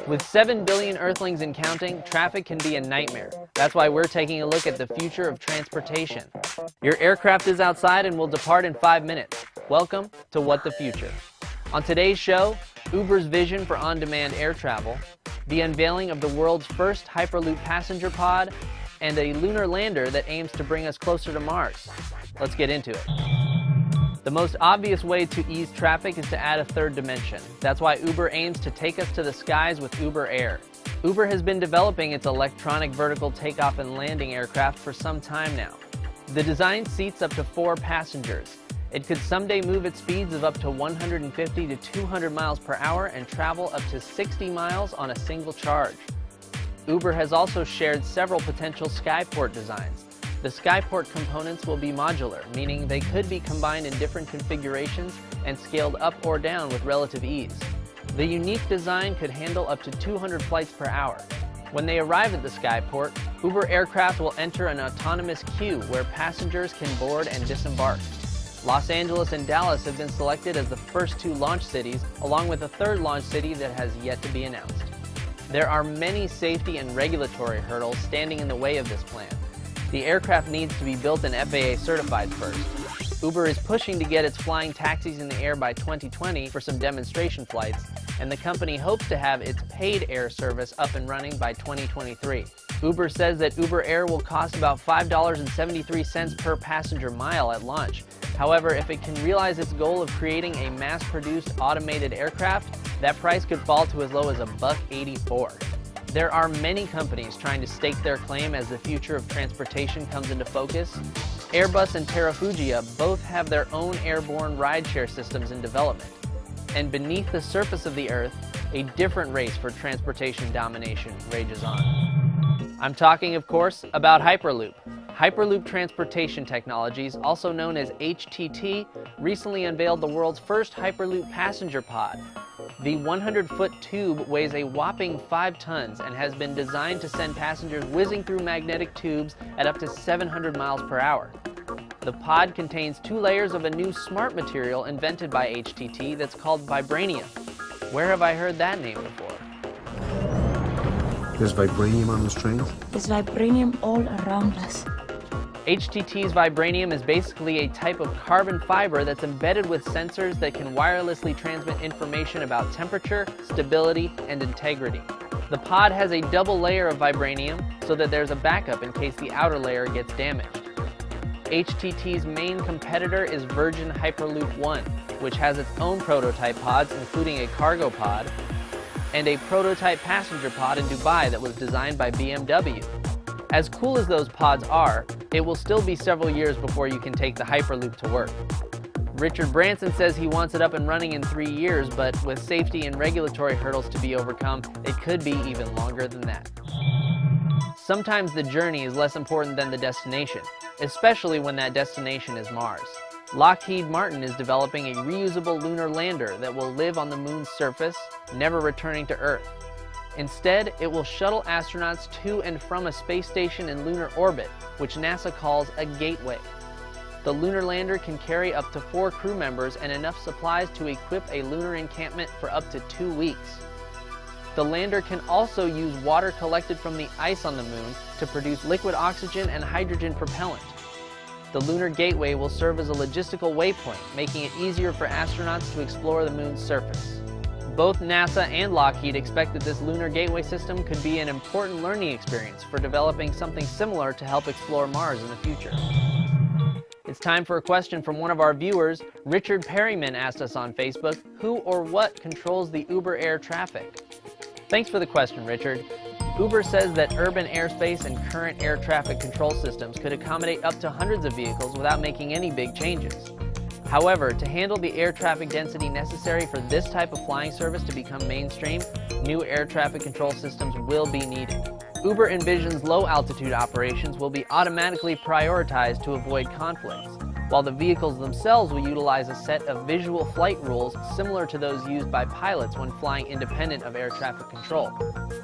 With 7 billion Earthlings and counting, traffic can be a nightmare. That's why we're taking a look at the future of transportation. Your aircraft is outside and will depart in 5 minutes. Welcome to What the Future. On today's show, Uber's vision for on-demand air travel, the unveiling of the world's first Hyperloop passenger pod, and a lunar lander that aims to bring us closer to Mars. Let's get into it. The most obvious way to ease traffic is to add a third dimension. That's why Uber aims to take us to the skies with Uber Air. Uber has been developing its electronic vertical takeoff and landing aircraft for some time now. The design seats up to 4 passengers. It could someday move at speeds of up to 150 to 200 miles per hour and travel up to 60 miles on a single charge. Uber has also shared several potential Skyport designs. The Skyport components will be modular, meaning they could be combined in different configurations and scaled up or down with relative ease. The unique design could handle up to 200 flights per hour. When they arrive at the Skyport, Uber aircraft will enter an autonomous queue where passengers can board and disembark. Los Angeles and Dallas have been selected as the first 2 launch cities, along with a third launch city that has yet to be announced. There are many safety and regulatory hurdles standing in the way of this plan. The aircraft needs to be built and FAA certified first. Uber is pushing to get its flying taxis in the air by 2020 for some demonstration flights, and the company hopes to have its paid air service up and running by 2023. Uber says that Uber Air will cost about $5.73 per passenger mile at launch. However, if it can realize its goal of creating a mass-produced automated aircraft, that price could fall to as low as $1.84. There are many companies trying to stake their claim as the future of transportation comes into focus. Airbus and Terrafugia both have their own airborne rideshare systems in development. And beneath the surface of the Earth, a different race for transportation domination rages on. I'm talking, of course, about Hyperloop. Hyperloop Transportation Technologies, also known as HTT, recently unveiled the world's first Hyperloop passenger pod. The 100-foot tube weighs a whopping 5 tons and has been designed to send passengers whizzing through magnetic tubes at up to 700 miles per hour. The pod contains 2 layers of a new smart material invented by HTT that's called Vibranium. Where have I heard that name before? There's vibranium on those trains? There's vibranium all around us. HTT's Vibranium is basically a type of carbon fiber that's embedded with sensors that can wirelessly transmit information about temperature, stability, and integrity. The pod has a double layer of Vibranium so that there's a backup in case the outer layer gets damaged. HTT's main competitor is Virgin Hyperloop One, which has its own prototype pods, including a cargo pod, and a prototype passenger pod in Dubai that was designed by BMW. As cool as those pods are, it will still be several years before you can take the Hyperloop to work. Richard Branson says he wants it up and running in 3 years, but with safety and regulatory hurdles to be overcome, it could be even longer than that. Sometimes the journey is less important than the destination, especially when that destination is Mars. Lockheed Martin is developing a reusable lunar lander that will live on the moon's surface, never returning to Earth. Instead, it will shuttle astronauts to and from a space station in lunar orbit, which NASA calls a gateway. The lunar lander can carry up to 4 crew members and enough supplies to equip a lunar encampment for up to 2 weeks. The lander can also use water collected from the ice on the moon to produce liquid oxygen and hydrogen propellant. The lunar gateway will serve as a logistical waypoint, making it easier for astronauts to explore the moon's surface. Both NASA and Lockheed expect that this lunar gateway system could be an important learning experience for developing something similar to help explore Mars in the future. It's time for a question from one of our viewers. Richard Perryman asked us on Facebook, who or what controls the Uber Air traffic? Thanks for the question, Richard. Uber says that urban airspace and current air traffic control systems could accommodate up to hundreds of vehicles without making any big changes. However, to handle the air traffic density necessary for this type of flying service to become mainstream, new air traffic control systems will be needed. Uber envisions low-altitude operations will be automatically prioritized to avoid conflicts, while the vehicles themselves will utilize a set of visual flight rules similar to those used by pilots when flying independent of air traffic control.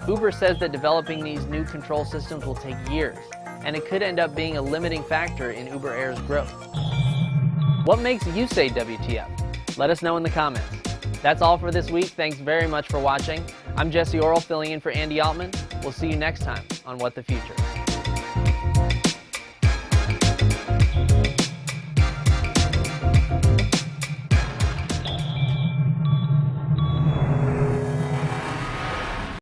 Uber says that developing these new control systems will take years, and it could end up being a limiting factor in Uber Air's growth. What makes you say WTF? Let us know in the comments. That's all for this week. Thanks very much for watching. I'm Jesse Orrell filling in for Andy Altman. We'll see you next time on What the Future.